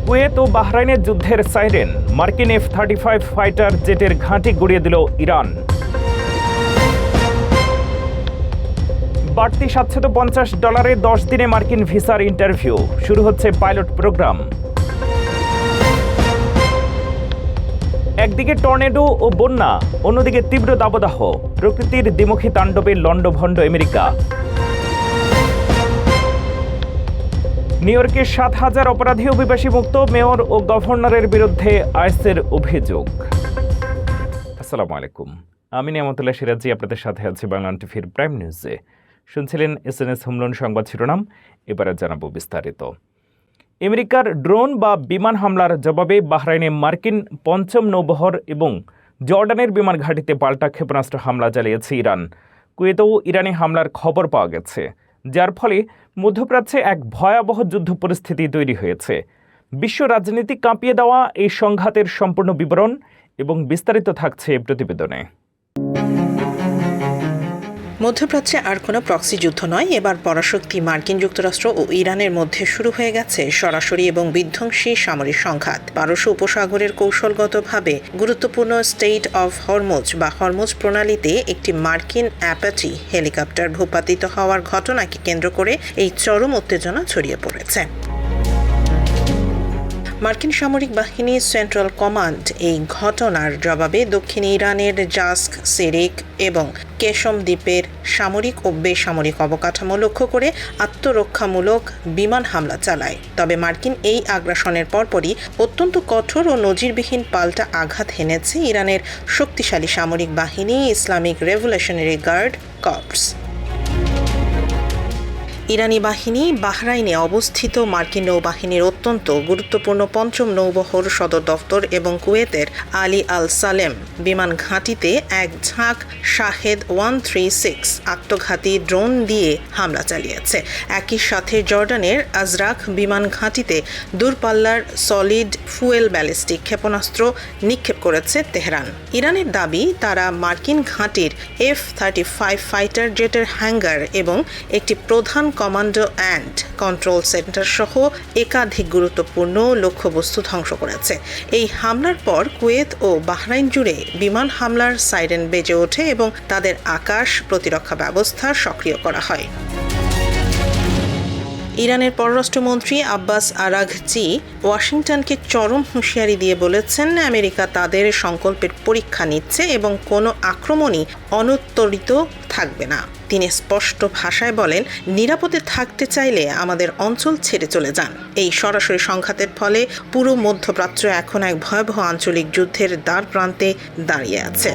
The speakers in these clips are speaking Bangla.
কুয়েত ও বাহরাইনের যুদ্ধের সাইরেন, মার্কিন F-35 ফাইটার জেটের ঘাঁটি গুঁড়িয়ে দিল ইরান। বাড়তি $750 10 দিনে মার্কিন ভিসার ইন্টারভিউ, শুরু হচ্ছে পাইলট প্রোগ্রাম। একদিকে টর্নেডো ও বন্যা, অন্যদিকে তীব্র দাবদাহ, প্রকৃতির দ্বিমুখী তাণ্ডবে লণ্ডভণ্ড আমেরিকা। নিউ ইয়র্কে 7,000 অপরাধী অভিবাসী মুক্ত, মেয়র ও গভর্নরের বিরুদ্ধে আইএসের অভিযোগ। আসসালামু আলাইকুম, আমি নিয়ামতুল্লাহ সিরাজি, আপনাদের সাথে আছি বাংলা টিভির প্রাইম নিউজে। শুনছিলেন এসএনএস হুমলন সংবাদ শিরোনাম, এবারে জানাবো বিস্তারিত। আমেরিকার ড্রোন বা বিমান হামলার জবাবে বাহরাইনে মার্কিন পঞ্চম নৌবহর এবং জর্ডানের বিমান ঘাঁটিতে পাল্টা ক্ষেপণাস্ত্র হামলা চালিয়েছে ইরান। কুয়েতেও ইরানি হামলার খবর পাওয়া গেছে, যার ফলে মধ্যপ্রাচ্যে এক ভয়াবহ যুদ্ধ পরিস্থিতি তৈরি হয়েছে। বিশ্ব রাজনীতি কাঁপিয়ে দেওয়া এই সংঘাতের সম্পূর্ণ বিবরণ এবং বিস্তারিত থাকছে প্রতিবেদনে। মধ্যপ্রাচ্যে আর কোনো প্রক্সি যুদ্ধ নয়, এবার পরাশক্তি মার্কিন যুক্তরাষ্ট্র ও ইরানের মধ্যে শুরু হয়ে গেছে সরাসরি এবং বিধ্বংসী সামরিক সংঘাত। পারস্য উপসাগরের কৌশলগতভাবে গুরুত্বপূর্ণ স্টেট অফ হরমুজ বা হরমুজ প্রণালীতে একটি মার্কিন অ্যাপাচি হেলিকপ্টার ভূপাতিত হওয়ার ঘটনাকে কেন্দ্র করে এই চরম উত্তেজনা ছড়িয়ে পড়েছে। মার্কিন সামরিক বাহিনী সেন্ট্রাল কমান্ড এই ঘটনার জবাবে দক্ষিণ ইরানের জাস্ক, সিরিক এবং কেশম দ্বীপের সামরিক ও বেসামরিক অবকাঠামো লক্ষ্য করে আত্মরক্ষামূলক বিমান হামলা চালায়। তবে মার্কিন এই আগ্রাসনের পরপরই অত্যন্ত কঠোর ও নজিরবিহীন পাল্টা আঘাত হেনেছে ইরানের শক্তিশালী সামরিক বাহিনী ইসলামিক রেভলিউশনারি গার্ড কর্পস। ইরানি বাহিনী বাহরাইনে অবস্থিত মার্কিন নৌবাহিনীর অত্যন্ত গুরুত্বপূর্ণ পঞ্চম নৌবহর সদর দফতর এবং কুয়েতের আলী আল সালেম বিমান ঘাঁটিতে এক ঝাঁক শাহেদ 136 আত্মঘাতী ড্রোন দিয়ে হামলা চালিয়েছে। একই সাথে জর্ডানের আজরাক বিমান ঘাঁটিতে দূরপাল্লার সলিড ফুয়েল ব্যালিস্টিক ক্ষেপণাস্ত্র নিক্ষেপ করেছে তেহরান। ইরানের দাবি, তারা মার্কিন ঘাঁটির F-35 ফাইটার জেটের হ্যাঙ্গার এবং একটি প্রধান কমান্ডো অ্যান্ড কন্ট্রোল সেন্টার সহ একাধিক গুরুত্বপূর্ণ লক্ষ্যবস্তু ধ্বংস করেছে। এই হামলার পর কুয়েত ও বাহরাইন জুড়ে বিমান হামলার সাইরেন বেজে ওঠে এবং তাদের আকাশ প্রতিরক্ষা ব্যবস্থা সক্রিয় করা হয়। ইরানের পররাষ্ট্রমন্ত্রী আব্বাস আরাঘচি ওয়াশিংটনকে চরম হুঁশিয়ারি দিয়ে বলেছেন, আমেরিকা তাদের সংকল্পের পরীক্ষা নিচ্ছে এবং কোনো আক্রমণই অনুত্তরিত থাকবে না। তিনি স্পষ্ট ভাষায় বলেন, নিরাপদে থাকতে চাইলে আমাদের অঞ্চল ছেড়ে চলে যান। এই সরাসরি সংঘাতের ফলে পুরো মধ্যপ্রাচ্য এখন এক ভয়াবহ আঞ্চলিক যুদ্ধের দ্বার প্রান্তে দাঁড়িয়ে আছে।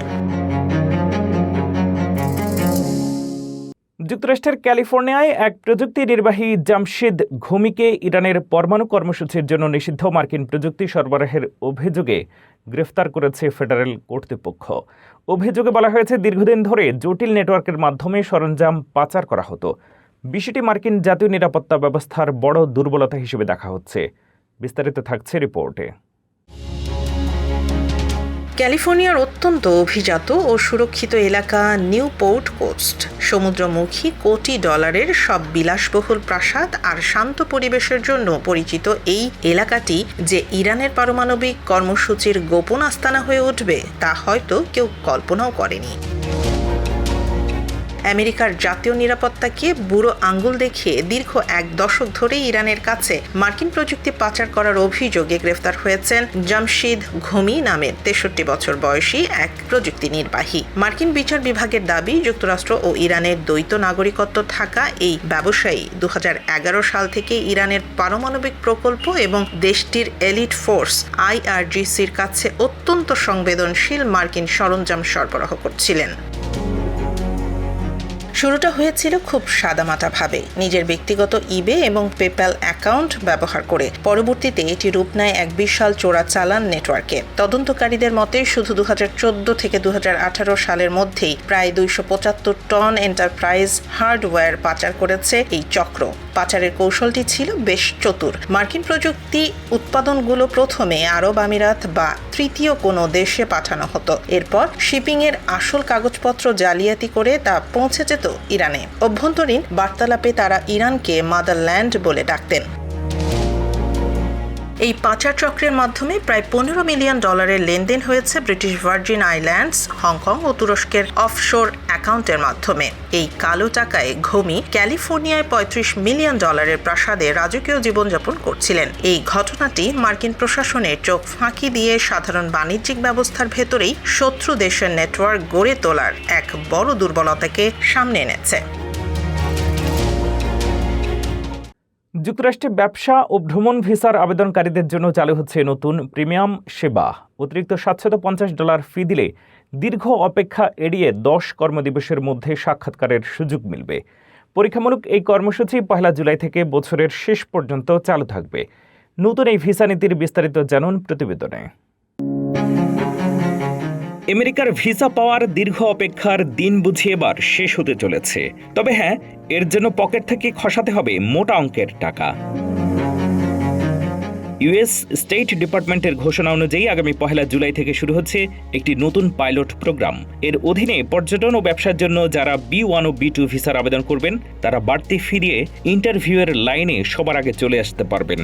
যুক্তরাষ্ট্রের ক্যালিফোর্নিয়ায় এক প্রযুক্তি নির্বাহী জামশেদ ঘুমিকে ইরানের পরমাণু কর্মসূচির জন্য নিষিদ্ধ মার্কিন প্রযুক্তি সরবরাহের অভিযোগে গ্রেফতার করেছে ফেডারেল কর্তৃপক্ষ। অভিযোগে বলা হয়েছে, দীর্ঘদিন ধরে জটিল নেটওয়ার্কের মাধ্যমে সরঞ্জাম পাচার করা হতো। বিষয়টি মার্কিন জাতীয় নিরাপত্তা ব্যবস্থার বড় দুর্বলতা হিসেবে দেখা হচ্ছে। বিস্তারিত থাকছে রিপোর্টে। ক্যালিফোর্নিয়ার অত্যন্ত অভিজাত ও সুরক্ষিত এলাকা নিউ পোর্ট কোস্ট সমুদ্রমুখী কোটি ডলারের সব বিলাসবহুল প্রাসাদ আর শান্ত পরিবেশের জন্য পরিচিত এই এলাকাটি যে ইরানের পারমাণবিক কর্মসূচির গোপন আস্তানা হয়ে উঠবে তা হয়তো কেউ কল্পনাও করেনি। আমেরিকার জাতীয় নিরাপত্তাকে বুড়ো আঙ্গুল দেখিয়ে দীর্ঘ এক দশক ধরে ইরানের কাছে মার্কিন প্রযুক্তি পাচার করার অভিযোগে গ্রেফতার হয়েছেন জামশেদ ঘুমি নামের 63 বছর বয়সী এক প্রযুক্তি নির্বাহী। মার্কিন বিচার বিভাগের দাবি, যুক্তরাষ্ট্র ও ইরানের দ্বৈত নাগরিকত্ব থাকা এই ব্যবসায়ী 2011 সাল থেকে ইরানের পারমাণবিক প্রকল্প এবং দেশটির এলিট ফোর্স IRGCর কাছে অত্যন্ত সংবেদনশীল মার্কিন সরঞ্জাম সরবরাহ করছিলেন। শুরুটা হয়েছিল খুব সাদামাটাভাবে, নিজের ব্যক্তিগত ইবে এবং পেপ্যাল অ্যাকাউন্ট ব্যবহার করে। পরবর্তীতে এটি রূপ নেয় এক বিশাল চোরাচালান নেটওয়ার্কে। তদন্তকারীদের মতে শুধু 2014 থেকে 2018 সালের মধ্যেই প্রায় 275 টন এন্টারপ্রাইজ হার্ডওয়্যার পাচার করেছে এই চক্র। পাচারের কৌশলটি ছিল বেশ চতুর। মার্কিন প্রযুক্তি উৎপাদনগুলো প্রথমে আরব আমিরাত বা তৃতীয় কোনো দেশে পাঠানো হতো। এরপর শিপিংয়ের আসল কাগজপত্র জালিয়াতি করে তা পৌঁছে যেত ইরানে। অভ্যন্তরীণ বার্তালাপে তারা ইরানকে মাদারল্যান্ড বলে ডাকতেন। এই পাচার চক্রের মাধ্যমে প্রায় $15 মিলিয়ন লেনদেন হয়েছে ব্রিটিশ ভার্জিন আইল্যান্ডস, হংকং ও তুরস্কের অফশোর অ্যাকাউন্টের মাধ্যমে। এই কালো টাকায় ঘমি ক্যালিফোর্নিয়ায় $35 মিলিয়ন প্রাসাদে রাজকীয় জীবনযাপন করছিলেন। এই ঘটনাটি মার্কিন প্রশাসনের চোখ ফাঁকি দিয়ে সাধারণ বাণিজ্যিক ব্যবস্থার ভেতরেই শত্রু দেশের নেটওয়ার্ক গড়ে তোলার এক বড় দুর্বলতাকে সামনে এনেছে। যুক্তরাষ্ট্রে ব্যবসা ও ভ্রমণ ভিসার আবেদনকারীদের জন্য চালু হচ্ছে নতুন প্রিমিয়াম সেবা। অতিরিক্ত $750 ফি দিলে দীর্ঘ অপেক্ষা এড়িয়ে 10 কর্মদিবসের মধ্যে সাক্ষাৎকারের সুযোগ মিলবে। পরীক্ষামূলক এই কর্মসূচি 1 জুলাই থেকে বছরের শেষ পর্যন্ত চালু থাকবে। নতুন এই ভিসা নীতির বিস্তারিত জানুন প্রতিবেদনে। আমেরিকার ভিসা পাওয়ার দীর্ঘ অপেক্ষার দিন বুঝি এবার শেষ হতে চলেছে। তবে হ্যাঁ, এর জন্য পকেট থেকে খসাতে হবে মোটা অঙ্কের টাকা। ইউএস স্টেট ডিপার্টমেন্টের ঘোষণা অনুযায়ী আগামী 1 জুলাই থেকে শুরু হচ্ছে একটি নতুন পাইলট প্রোগ্রাম। এর অধীনে পর্যটন ও ব্যবসার জন্য যারা B1 ও B2 ভিসার আবেদন করবেন তারা বাড়তি ফিরিয়ে ইন্টারভিউয়ের লাইনে সবার আগে চলে আসতে পারবেন।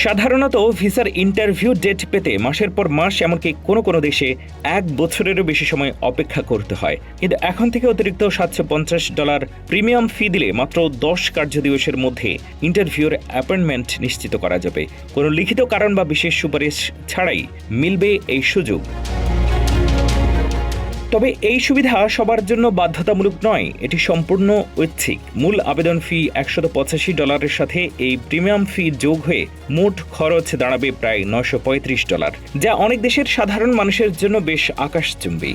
সাধারণত ভিসার ইন্টারভিউ ডেট পেতে মাসের পর মাস, এমনকি কোনো কোনো দেশে 1 বছরেরও বেশি সময় অপেক্ষা করতে হয়। কিন্তু এখন থেকে অতিরিক্ত $750 প্রিমিয়াম ফি দিলে মাত্র 10 কার্যদিবসের মধ্যে ইন্টারভিউর অ্যাপয়েন্টমেন্ট নিশ্চিত করা যাবে। কোনো লিখিত কারণ বা বিশেষ সুপারিশ ছাড়াই মিলবে এই সুযোগ। তবে এই সুবিধা সবার জন্য বাধ্যতামূলক নয়, এটি সম্পূর্ণ ঐচ্ছিক। মূল আবেদন ফি $185 সাথে এই প্রিমিয়াম ফি যোগ হয়ে মোট খরচ দাঁড়াবে প্রায় $935, যা অনেক দেশের সাধারণ মানুষের জন্য বেশ আকাশচুম্বী।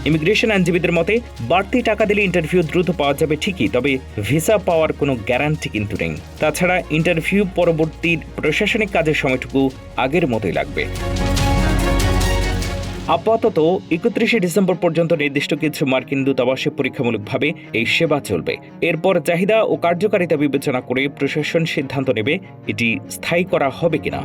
ইমিগ্রেশন আইনজীবীদের মতে বাড়তি টাকা দিলে ইন্টারভিউ দ্রুত পাওয়া যাবে ঠিকই, তবে ভিসা পাওয়ার কোনো গ্যারান্টি কিন্তু নেই। তাছাড়া ইন্টারভিউ পরবর্তী প্রশাসনিক কাজের সময়টুকু আগের মতোই লাগবে। আপাতত 31 ডিসেম্বর পর্যন্ত নির্দিষ্ট কিছু মার্কিন দূতাবাসে পরীক্ষামূলকভাবে এই সেবা চলবে। এরপর চাহিদা ও কার্যকারিতা বিবেচনা করে প্রশাসন সিদ্ধান্ত নেবে এটি স্থায়ী করা হবে কিনা।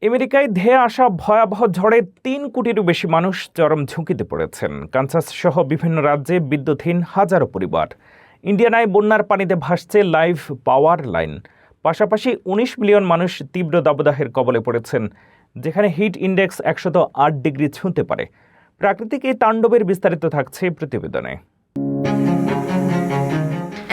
আমেরিকায় ধেয়ে আসা ভয়াবহ ঝড়ে 3 কোটিরও বেশি মানুষ চরম ঝুঁকিতে পড়েছেন। কানসাস সহ বিভিন্ন রাজ্যে বিদ্যুৎহীন হাজারো পরিবার। ইন্ডিয়ানায় বন্যার পানিতে ভাসছে লাইভ পাওয়ার লাইন। পাশাপাশি 19 মিলিয়ন মানুষ তীব্র দাবদাহের কবলে পড়েছেন, যেখানে হিট ইন্ডেক্স 108 ডিগ্রি ছুঁতে পারে। প্রাকৃতিক এই তাণ্ডবের বিস্তারিত থাকছে প্রতিবেদনে।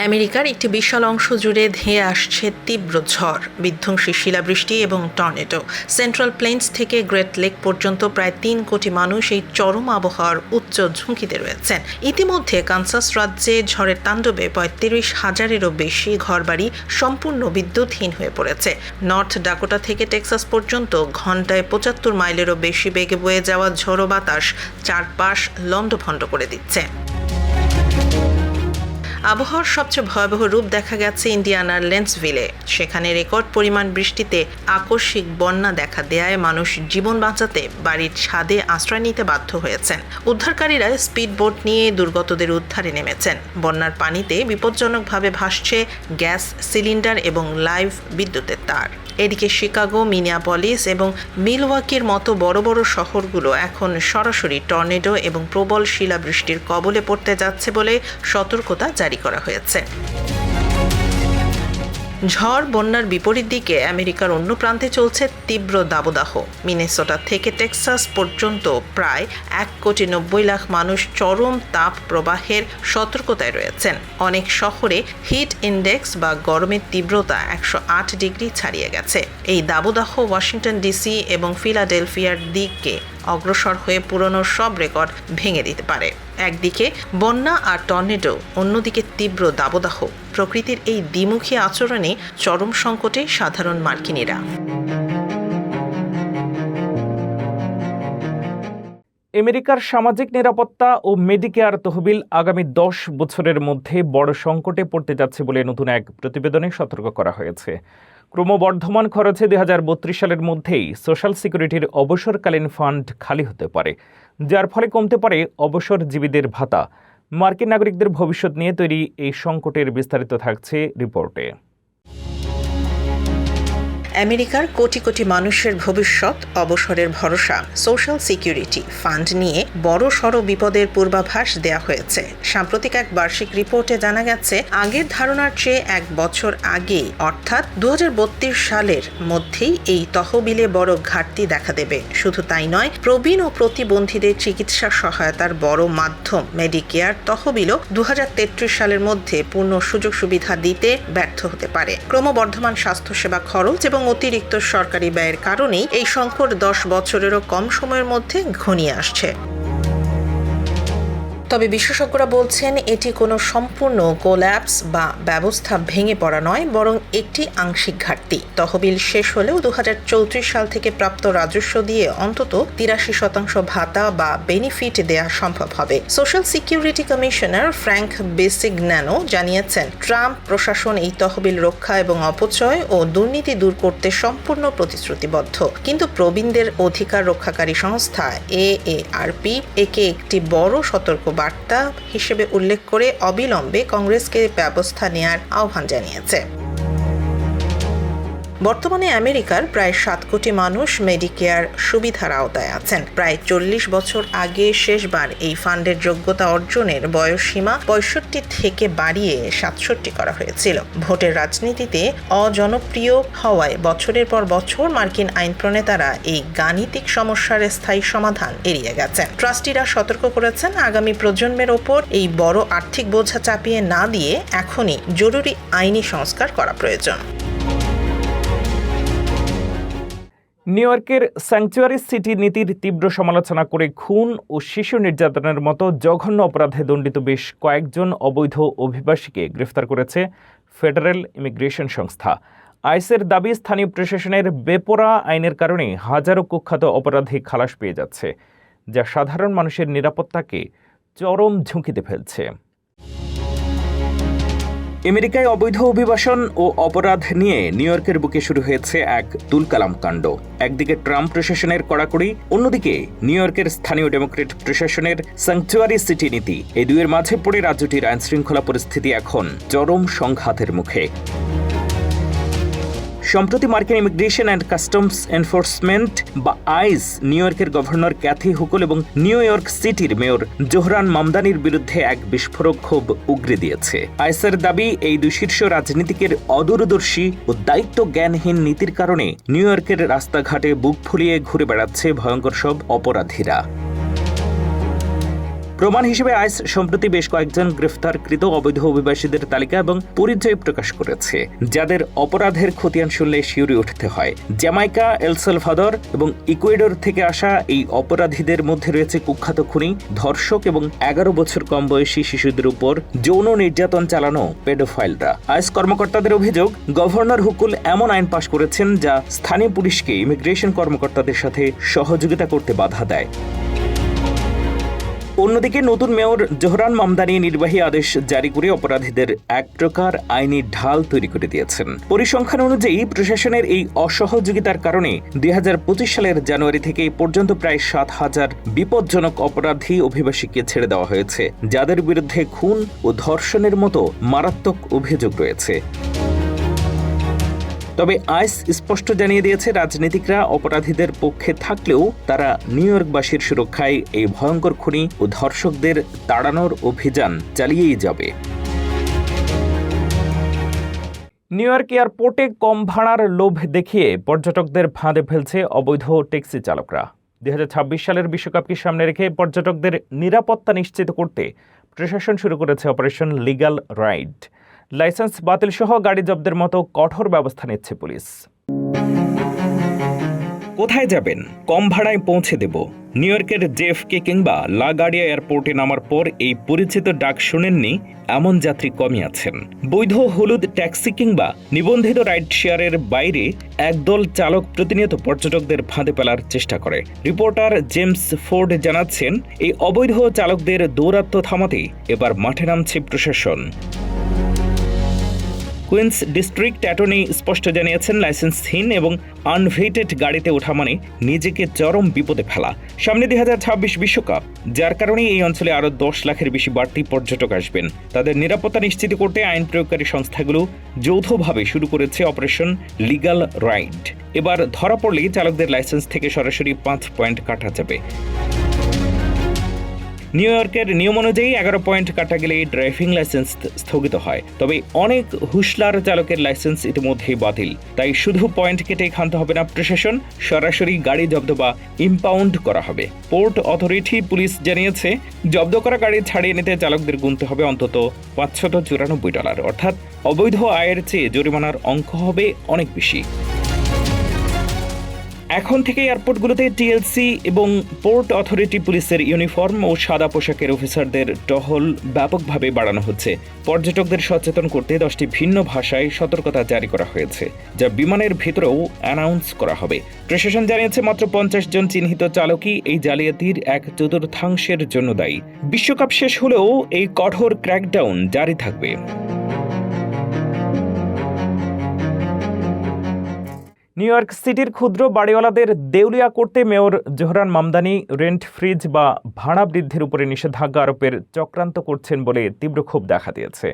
আমেরিকার একটি বিশাল অংশ জুড়ে ধেয়ে আসছে তীব্র ঝড়, বিধ্বংসী শিলাবৃষ্টি এবং টর্নেডো। সেন্ট্রাল প্লেন্স থেকে গ্রেট লেক পর্যন্ত প্রায় 3 কোটি মানুষ এই চরম আবহাওয়ার উচ্চ ঝুঁকিতে রয়েছেন। ইতিমধ্যে কানসাস রাজ্যে ঝড়ের তাণ্ডবে 35,000-এরও বেশি ঘরবাড়ি সম্পূর্ণ বিদ্যুৎহীন হয়ে পড়েছে। নর্থ ডাকোটা থেকে টেক্সাস পর্যন্ত ঘন্টায় 75 মাইলেরও বেশি বেগে বয়ে যাওয়া ঝোড়ো বাতাস চারপাশ লণ্ডভণ্ড করে দিচ্ছে। আবহাওয়ার সবচেয়ে ভয়াবহ রূপ দেখা গেছে ইন্ডিয়ানার লেন্সভিলে। সেখানে রেকর্ড পরিমাণ বৃষ্টিতে আকস্মিক বন্যা দেখা দেয়ায় মানুষ জীবন বাঁচাতে বাড়ির ছাদে আশ্রয় নিতে বাধ্য হয়েছেন। উদ্ধারকারীরা স্পিড বোট নিয়ে দুর্গতদের উদ্ধারে নেমেছেন। বন্যার পানিতে বিপজ্জনকভাবে ভাসছে গ্যাস সিলিন্ডার এবং লাইভ বিদ্যুতের তার। এদিকে শিকাগো, মিনিয়াপলিস এবং মিলওয়াকির মতো বড় বড় শহরগুলো এখন সরাসরি টর্নেডো এবং প্রবল শিলাবৃষ্টির কবলে পড়তে যাচ্ছে বলে সতর্কতা জারি করা হয়েছে। ঝড় বন্যার বিপরীত দিকে আমেরিকার অন্য প্রান্তে চলছে তীব্র দাবদাহ। মিনেসোটা থেকে টেক্সাস পর্যন্ত প্রায় 1,90,00,000 মানুষ চরম তাপ প্রবাহের সতর্কতায় রয়েছেন। অনেক শহরে হিট ইন্ডেক্স বা গরমের তীব্রতা 108 ডিগ্রি ছাড়িয়ে গেছে। এই দাবদাহ ওয়াশিংটন ডিসি এবং ফিলাডেলফিয়ার দিকে অগ্রসর হয়ে পুরনো সব রেকর্ড ভেঙে দিতে পারে। একদিকে বন্যা আর টর্নেডো, অন্যদিকে তীব্র দাবদাহ। প্রকৃতির এই দ্বিমুখী আচরণে চরম সংকটে সাধারণ মার্কিনীরা। আমেরিকার সামাজিক নিরাপত্তা ও মেডিকেয়ার তহবিল আগামী 10 বছরের মধ্যে বড় সংকটে পড়তে যাচ্ছে বলে নতুন এক প্রতিবেদনে সতর্ক করা হয়েছে। ক্রমবর্ধমান খরচে 2032 সালের মধ্যেই সোশ্যাল সিকিউরিটির অবসরকালীন ফান্ড খালি হতে পারে, যার ফলে কমতে পারে অবসরজীবীদের ভাতা। মার্কিন নাগরিকদের ভবিষ্যৎ নিয়ে তৈরি এই সংকটের বিস্তারিত থাকছে রিপোর্টে। আমেরিকার কোটি কোটি মানুষের ভবিষ্যৎ, অবসরের ভরসা, সোশ্যাল সিকিউরিটি ফান্ড নিয়ে বড়সড় বিপদের পূর্বাভাস দেয়া হয়েছে। সাম্প্রতিক এক বার্ষিক রিপোর্টে জানা গেছে, আগের ধারণার চেয়ে 1 বছর আগে অর্থাৎ 2032 সালের মধ্যেই এই তহবিলে বড় ঘাটতি দেখা দেবে। শুধু তাই নয়, প্রবীণ ও প্রতিবন্ধীদের চিকিৎসা সহায়তার বড় মাধ্যম মেডিকেয়ার তহবিলও 2033 সালের মধ্যে পূর্ণ সুযোগ সুবিধা দিতে ব্যর্থ হতে পারে। ক্রমবর্ধমান স্বাস্থ্যসেবা খরচ এবং অতিরিক্ত সরকারি ব্যয়ের কারণেই এই সংকট 10 বছরেরও কম সময়ের মধ্যে ঘনিয়ে আসছে। তবে বিশেষজ্ঞরা বলছেন, এটি কোনো সম্পূর্ণ কোল্যাপস বা ব্যবস্থা ভেঙে পড়া নয়, বরং একটি আংশিক ঘাটতি। তহবিল শেষ হলেও 2034 সাল থেকে প্রাপ্ত রাজস্ব দিয়ে অন্তত 83% ভাতা বা বেনিফিট দেয়া সম্ভব হবে। সোশ্যাল সিকিউরিটি কমিশনার ফ্র্যাঙ্ক বেসিগন্যানো জানিয়েছেন, ট্রাম্প প্রশাসন এই তহবিল রক্ষা এবং অপচয় ও দুর্নীতি দূর করতে সম্পূর্ণ প্রতিশ্রুতিবদ্ধ। কিন্তু প্রবীণদের অধিকার রক্ষাকারী সংস্থা AARP একে একটি বড় সতর্ক বার্তা হিসেবে উল্লেখ করে অবিলম্বে কংগ্রেসকে ব্যবস্থা নেয়ার আহ্বান জানিয়েছে। বর্তমানে আমেরিকার প্রায় 7 কোটি মানুষ মেডিকেয়ার সুবিধার আওতায় আছেন। প্রায় 40 বছর আগে শেষবার এই ফান্ডের যোগ্যতা অর্জনের বয়সসীমা 65 থেকে বাড়িয়ে 67 করা হয়েছিল। ভোটের রাজনীতিতে অজনপ্রিয় হওয়ায় বছরের পর বছর মার্কিন আইন প্রণেতারা এই গাণিতিক সমস্যার স্থায়ী সমাধান এড়িয়ে গেছেন। ট্রাস্টিরা সতর্ক করেছেন, আগামী প্রজন্মের ওপর এই বড় আর্থিক বোঝা চাপিয়ে না দিয়ে এখনই জরুরি আইনি সংস্কার করা প্রয়োজন। নিউ ইয়র্কের স্যাংচুয়ারি সিটি নীতির তীব্র সমালোচনা করে খুন ও শিশু নির্যাতনের মতো জঘন্য অপরাধে দণ্ডিত বেশ কয়েকজন অবৈধ অভিবাসীকে গ্রেফতার করেছে ফেডারেল ইমিগ্রেশন সংস্থা। আইসের দাবি, স্থানীয় প্রশাসনের বেপরোয়া আইনের কারণে হাজারো কুখ্যাত অপরাধী খালাস পেয়ে যাচ্ছে, যা সাধারণ মানুষের নিরাপত্তাকে চরম ঝুঁকিতে ফেলছে। আমেরিকায় অবৈধ অভিবাসন ও অপরাধ নিয়ে নিউ ইয়র্কের বুকে শুরু হয়েছে এক তুলকালাম কাণ্ড। একদিকে ট্রাম্প প্রশাসনের কড়াকড়ি, অন্যদিকে নিউ ইয়র্কের স্থানীয় ডেমোক্রেট প্রশাসনের স্যাংচুয়ারি সিটি নীতি। এই দুয়ের মাঝে পড়ে রাজ্যটির আইনশৃঙ্খলা পরিস্থিতি এখন চরম সংঘাতের মুখে। সম্প্রতি মার্কিন ইমিগ্রেশন অ্যান্ড কাস্টমস এনফোর্সমেন্ট বা আইস নিউ ইয়র্কের গভর্নর ক্যাথি হুকল এবং নিউ ইয়র্ক সিটির মেয়র জোহরান মামদানির বিরুদ্ধে এক বিস্ফোরক ক্ষোভ উগরে দিয়েছে। আইসের দাবি, এই দুই শীর্ষ রাজনীতিকের অদূরদর্শী ও দায়িত্ব জ্ঞানহীন নীতির কারণে নিউ ইয়র্কের রাস্তাঘাটে বুক ফুলিয়ে ঘুরে বেড়াচ্ছে ভয়ঙ্কর সব অপরাধীরা। প্রমাণ হিসেবে আইস সম্প্রতি বেশ কয়েকজন গ্রেফতারকৃত অবৈধ অভিবাসীদের তালিকা এবং পরিচয় প্রকাশ করেছে, যাদের অপরাধের খতিয়ান শুনলে শিউরে উঠতে হয়। জ্যামাইকা, এল সালভাদর এবং ইকুয়েডর থেকে আসা এই অপরাধীদের মধ্যে রয়েছে কুখ্যাত খুনি, ধর্ষক এবং 11 বছর কম বয়সী শিশুদের উপর যৌন নির্যাতন চালানো পেডোফাইলরা। আইস কর্মকর্তাদের অভিযোগ, গভর্নর হুকুল এমন আইন পাশ করেছেন যা স্থানীয় পুলিশকে ইমিগ্রেশন কর্মকর্তাদের সাথে সহযোগিতা করতে বাধা দেয়। অন্যদিকে নতুন মেয়র জোহরান মামদানি নির্বাহী আদেশ জারি করে অপরাধীদের এক প্রকার আইনি ঢাল তৈরি করে দিয়েছেন। পরিসংখ্যান অনুযায়ী প্রশাসনের এই অসহযোগিতার কারণে 2025 সালের জানুয়ারি থেকে পর্যন্ত প্রায় 7,000 বিপজ্জনক অপরাধী অভিবাসীকে ছেড়ে দেওয়া হয়েছে, যাদের বিরুদ্ধে খুন ও ধর্ষণের মতো মারাত্মক অভিযোগ রয়েছে। তবে আইস স্পষ্ট জানিয়ে দিয়েছে, রাজনীতিকরা অপরাধীদের পক্ষে থাকলেও তারা নিউ ইয়র্কবাসীর সুরক্ষায় এই ভয়ঙ্কর খুনি ও ধর্ষকদের তাড়ানোর অভিযান চালিয়েই যাবে। নিউ ইয়র্ক এয়ারপোর্টে কম ভাড়ার লোভ দেখিয়ে পর্যটকদের ফাঁদে ফেলছে অবৈধ ট্যাক্সি চালকরা। 2026 সালের বিশ্বকাপকে সামনে রেখে পর্যটকদের নিরাপত্তা নিশ্চিত করতে প্রশাসন শুরু করেছে অপারেশন লিগ্যাল রাইড। লাইসেন্স বাতিল সহ গাড়ি জব্দের মতো কঠোর ব্যবস্থা নিচ্ছে পুলিশ। কোথায় যাবেন? কম ভাড়ায় পৌঁছে দেব। নিউ ইয়র্কের জেএফকে কিংবা লা গার্ডিয়া এয়ারপোর্টে নামার পর এই পরিচিত ডাক শুনেননি এমন যাত্রী কমই আছেন। বৈধ হলুদ ট্যাক্সি কিংবা নিবন্ধিত রাইড শেয়ারের বাইরে একদল চালক প্রতিনিয়ত পর্যটকদের ফাঁদে ফেলার চেষ্টা করে। রিপোর্টার জেমস ফোর্ড জানাচ্ছেন, এই অবৈধ চালকদের দৌরাত্ম্য থামাতে এবার মাঠে নামছে প্রশাসন। কুইন্স ডিস্ট্রিক্ট অ্যাটর্নি স্পষ্ট জানিয়েছেন, লাইসেন্সহীন এবং আনভেটেড গাড়িতে ওঠা মানে নিজেকে চরম বিপদে ফেলা। সামনে 2026 বিশ্বকাপ, যার কারণে এই অঞ্চলে আরও 10 লাখের বেশি বাড়তি পর্যটক আসবেন। তাদের নিরাপত্তা নিশ্চিত করতে আইন প্রয়োগকারী সংস্থাগুলো যৌথভাবে শুরু করেছে অপারেশন লিগ্যাল রাইড। এবার ধরা পড়লেই চালকদের লাইসেন্স থেকে সরাসরি 5 পয়েন্ট কাটা যাবে। নিউ ইয়র্কের নিয়ম অনুযায়ী 11 পয়েন্ট কাটা গেলে ড্রাইভিং লাইসেন্স স্থগিত হয়। তবে অনেক হুঁশলার চালকের লাইসেন্স ইতিমধ্যেই বাতিল। তাই শুধু পয়েন্ট কেটে ক্ষান্ত হবে না প্রশাসন, সরাসরি গাড়ি জব্দ বা ইম্পাউন্ড করা হবে। পোর্ট অথরিটি পুলিশ জানিয়েছে, জব্দ করা গাড়ি ছাড়িয়ে নিতে চালকদের গুনতে হবে অন্তত $594, অর্থাৎ অবৈধ আয়ের চেয়ে জরিমানার অঙ্ক হবে অনেক বেশি। এখন থেকে এয়ারপোর্টগুলোতে টিএলসি এবং পোর্ট অথরিটি পুলিশের ইউনিফর্ম ও সাদা পোশাকের অফিসারদের টহল ব্যাপকভাবে বাড়ানো হচ্ছে। পর্যটকদের সচেতন করতে 10টি ভিন্ন ভাষায় সতর্কতা জারি করা হয়েছে, যা বিমানের ভেতরেও অ্যানাউন্স করা হবে। প্রশাসন জানিয়েছে, মাত্র 50 জন চিহ্নিত চালকই এই জালিয়াতির 1/4 জন্য দায়ী। বিশ্বকাপ শেষ হলেও এই কঠোর ক্র্যাকডাউন জারি থাকবে। নিউ ইয়র্ক সিটির ক্ষুদ্র বাড়িওয়ালাদের দেউলিয়া করতে mayor Zohran Mamdani rent fridge বা ভাড়া বৃদ্ধির উপরে নিষেধাজ্ঞা আরোপের চক্রান্ত করছেন বলে তীব্র ক্ষোভ দেখা দিয়েছে।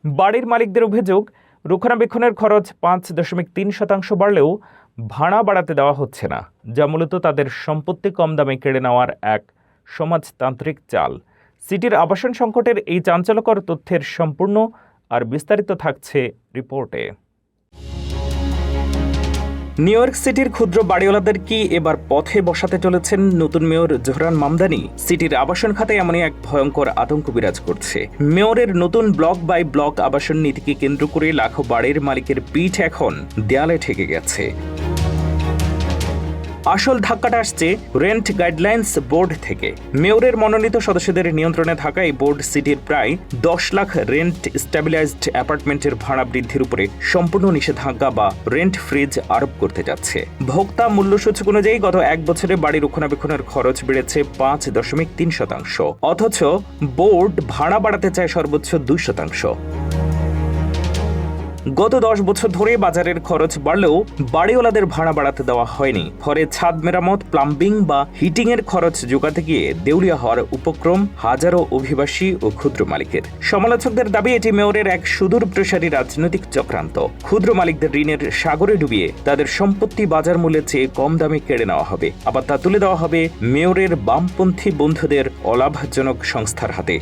বাড়ির মালিকদের অভিযোগ, রক্ষণাবেক্ষণের খরচ 5.3% বাড়লেও ভাড়া বাড়াতে দেওয়া হচ্ছে না, যা মূলত তাদের সম্পত্তি কম দামে কেড়ে নেওয়ার এক সমাজতান্ত্রিক চাল। সিটির আবাসন সংকটের এই চাঞ্চল্যকর তথ্যের সম্পূর্ণ আর বিস্তারিত থাকছে রিপোর্টে। নিউ ইয়র্ক সিটির ক্ষুদ্র বাড়িওয়ালাদের কি এবার পথে বসাতে চলেছেন নতুন মেয়র জোহরান মামদানি? সিটির আবাসন খাতে এমনই এক ভয়ঙ্কর আতঙ্ক বিরাজ করছে। মেয়রের নতুন ব্লক বাই ব্লক আবাসন নীতিকে কেন্দ্র করে লাখো বাড়ির মালিকের পিঠ এখন দেয়ালে ঠেকে গেছে। আসল ধাক্কাটা আসছে রেন্ট গাইডলাইন্স বোর্ড থেকে। মেয়রের মনোনীত সদস্যদের নিয়ন্ত্রণে থাকা এই বোর্ড সিটির প্রায় 10 লাখ রেন্ট স্ট্যাবিলাইজড অ্যাপার্টমেন্টের ভাড়া বৃদ্ধির উপরে সম্পূর্ণ নিষেধাজ্ঞা বা রেন্ট ফ্রিজ আরোপ করতে যাচ্ছে। ভোক্তা মূল্যসূচক অনুযায়ী গত 1 বছরে বাড়ি রক্ষণাবেক্ষণের খরচ বেড়েছে 5.3%, অথচ বোর্ড ভাড়া বাড়াতে চায় সর্বোচ্চ 2%। গত 10 বছর ধরে বাজারের খরচ বাড়লেও বাড়িওয়ালাদের ভাড়া বাড়াতে দেওয়া হয়নি। ফলে ছাদ মেরামত, প্লাম্বিং বা হিটিংয়ের খরচ জোগাতে গিয়ে দেউলিয়া হওয়ার উপক্রম হাজারো অভিবাসী ও ক্ষুদ্র মালিকের। সমালোচকদের দাবি, এটি মেয়রের এক সুদূর প্রসারী রাজনৈতিক চক্রান্ত। ক্ষুদ্র মালিকদের ঋণের সাগরে ডুবিয়ে তাদের সম্পত্তি বাজার মূল্যের চেয়ে কম দামে কেড়ে নেওয়া হবে, আবার তা তুলে দেওয়া হবে মেয়রের বামপন্থী বন্ধুদের অলাভজনক সংস্থার হাতে।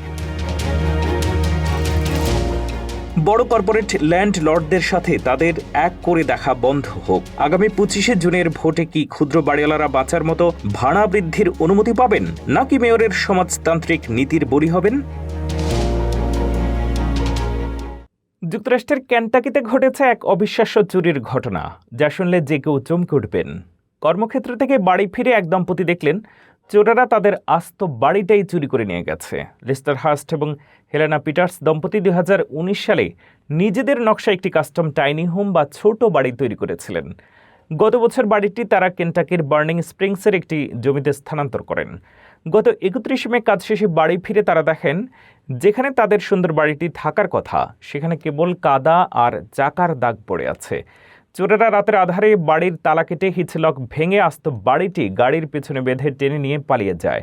বড় কর্পোরেট ল্যান্ডলর্ডদের সাথে তাদের এক করে দেখা বন্ধ হোক। আগামী 25শে জুনের ভোটে কি ক্ষুদ্র বাড়িওয়ালারা বাঁচার মতো ভাড়া বৃদ্ধির অনুমতি পাবেন, নাকি মেয়রের সমাজতান্ত্রিক নীতির বলি হবেন? যুক্তরাষ্ট্রের কেন্টাকিতে ঘটেছে এক অবিশ্বাস্য চুরির ঘটনা, যা শুনলে যে কেউ চমকে উঠবেন। কর্মক্ষেত্র থেকে বাড়ি ফিরে এক দম্পতি দেখলেন চোরেরা তাদের আস্ত বাড়িটাই চুরি করে নিয়ে গেছে। লিস্টার হার্স্ট এবং হেলেনা পিটার্স দম্পতি 2019 সালে নিজেদের নকশায় একটি কাস্টম টাইনি হোম বা ছোট বাড়ি তৈরি করেছিলেন। গত বছর বাড়িটি তারা কেন্টাকির বার্নিং স্প্রিংসের একটি জমিতে স্থানান্তর করেন। গত 31 মে কাজ শেষে বাড়ি ফিরে তারা দেখেন, যেখানে তাদের সুন্দর বাড়িটি থাকার কথা সেখানে কেবল কাদা আর চাকার দাগ পড়ে আছে। চোরেরা রাতের আধারে বাড়ির তালা কেটে হিচলক ভেঙে আস্ত বাড়িটি গাড়ির পেছনে বেঁধে টেনে নিয়ে পালিয়ে যায়।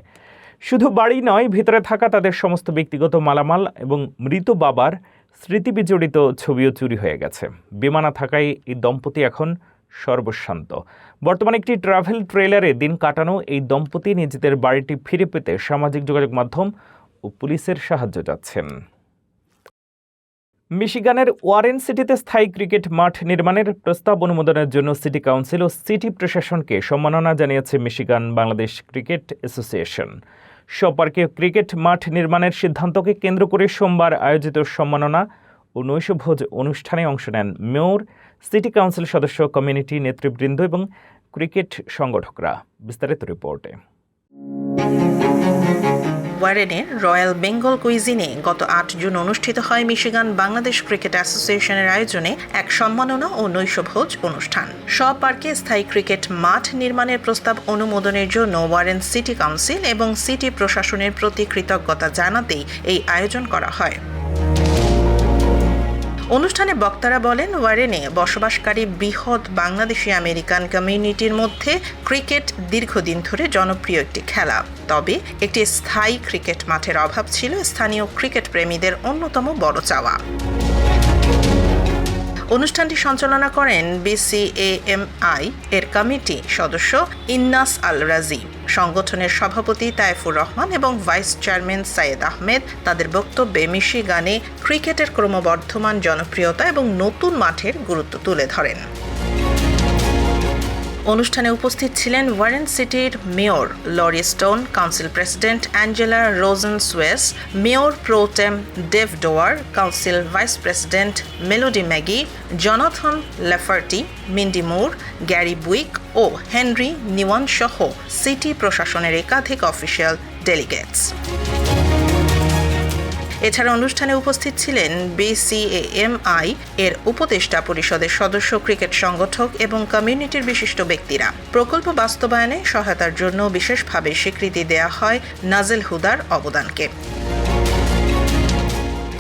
শুধু বাড়ি নয়, ভিতরে থাকা তাদের সমস্ত ব্যক্তিগত মালামাল এবং মৃত বাবার স্মৃতিবিজড়িত ছবিও চুরি হয়ে গেছে। বেমানা থাকায় এই দম্পতি এখন সর্বশান্ত। বর্তমানে একটি ট্রাভেল ট্রেলারে দিন কাটানো এই দম্পতি নিজেদের বাড়িটি ফিরে পেতে সামাজিক যোগাযোগ মাধ্যম ও পুলিশের সাহায্য চাচ্ছেন। মিশিগানের ওয়ারেন সিটিতে স্থায়ী ক্রিকেট মাঠ নির্মাণের প্রস্তাব অনুমোদনের জন্য সিটি কাউন্সিল ও সিটি প্রশাসনকে সম্মাননা জানিয়েছে মিশিগান বাংলাদেশ ক্রিকেট অ্যাসোসিয়েশন। সপার্কে ক্রিকেট মাঠ নির্মাণের সিদ্ধান্তকে কেন্দ্র করে সোমবার আয়োজিত সম্মাননা ও নৈশভোজ অনুষ্ঠানে অংশ নেন মেয়র, সিটি কাউন্সিল সদস্য, কমিউনিটি নেতৃবৃন্দ এবং ক্রিকেট সংগঠকরা। বিস্তারিত রিপোর্টে। ওয়ারেনের রয়্যাল বেঙ্গল কুইজিনে গত 8 জুন অনুষ্ঠিত হয় মিশিগান বাংলাদেশ ক্রিকেট অ্যাসোসিয়েশনের আয়োজনে এক সম্মাননা ও নৈশভোজ অনুষ্ঠান। সব পার্কে স্থায়ী ক্রিকেট মাঠ নির্মাণের প্রস্তাব অনুমোদনের জন্য ওয়ারেন সিটি কাউন্সিল এবং সিটি প্রশাসনের প্রতি কৃতজ্ঞতা জানাতেই এই আয়োজন করা হয়। অনুষ্ঠানে বক্তারা বলেন, ওয়ারেনে বসবাসকারী বৃহৎ বাংলাদেশি আমেরিকান কমিউনিটির মধ্যে ক্রিকেট দীর্ঘদিন ধরে জনপ্রিয় একটি খেলা। তবে একটি স্থায়ী ক্রিকেট মাঠের অভাব ছিল স্থানীয় ক্রিকেট প্রেমীদের অন্যতম বড় চাওয়া। অনুষ্ঠানটি সঞ্চালনা করেন BCAMI এর কমিটি সদস্য ইন্নাস আল রাজি। সংগঠনের সভাপতি তায়েফুর রহমান এবং ভাইস চেয়ারম্যান সাইয়েদ আহমেদ তাদের বক্তব্যে মিশিগানে ক্রিকেটের ক্রমবর্ধমান জনপ্রিয়তা এবং নতুন মাঠের গুরুত্ব তুলে ধরেন। অনুষ্ঠানে উপস্থিত ছিলেন ওয়ারেন সিটির mayor Lori Stone, council president Angela Rogensues, mayor pro tem Dave Dwyer, council vice president Melody Magee, Jonathan Lafferty, Mindy Moore, Gary Boike ও হেনরি নিওয়ান সহ সিটি প্রশাসনের একাধিক অফিসিয়াল ডেলিগেটস। এছাড়া অনুষ্ঠানে উপস্থিত ছিলেন BCAMI এর উপদেষ্টা পরিষদের সদস্য, ক্রিকেট সংগঠক এবং কমিউনিটির বিশিষ্ট ব্যক্তিরা। প্রকল্প বাস্তবায়নে সহায়তার জন্য বিশেষভাবে স্বীকৃতি দেয়া হয় নাজেল হুদার অবদানকে।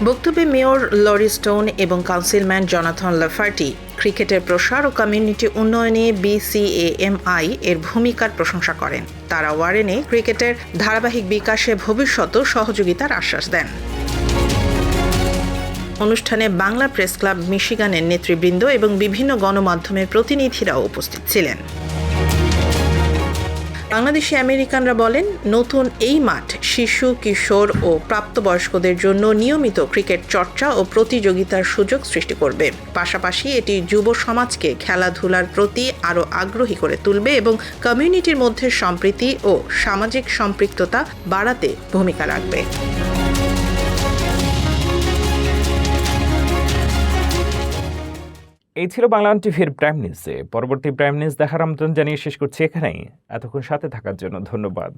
বক্তব্যে মেয়র লরি স্টোন এবং কাউন্সিলম্যান জনাথন লেফার্টি ক্রিকেটের প্রসার ও কমিউনিটি উন্নয়নে BCAMI এর ভূমিকার প্রশংসা করেন। তারা ওয়ারেনে ক্রিকেটের ধারাবাহিক বিকাশে ভবিষ্যতেও সহযোগিতার আশ্বাস দেন। অনুষ্ঠানে বাংলা প্রেস ক্লাব মিশিগানের নেতৃবৃন্দ এবং বিভিন্ন গণমাধ্যমের প্রতিনিধিরাও উপস্থিত ছিলেন। বাংলাদেশি আমেরিকানরা বলেন, নতুন এই মাঠ শিশু, কিশোর ও প্রাপ্তবয়স্কদের জন্য নিয়মিত ক্রিকেট চর্চা ও প্রতিযোগিতার সুযোগ সৃষ্টি করবে। পাশাপাশি এটি যুব সমাজকে খেলাধুলার প্রতি আরও আগ্রহী করে তুলবে এবং কমিউনিটির মধ্যে সম্প্রীতি ও সামাজিক সম্পৃক্ততা বাড়াতে ভূমিকা রাখবে। এই ছিল বাংলাদেশ টিভির প্রাইম নিউজে। পরবর্তী প্রাইম নিউজ দেখার আমন্ত্রণ জানিয়ে শেষ করছি এখানেই। এতক্ষণ সাথে থাকার জন্য ধন্যবাদ।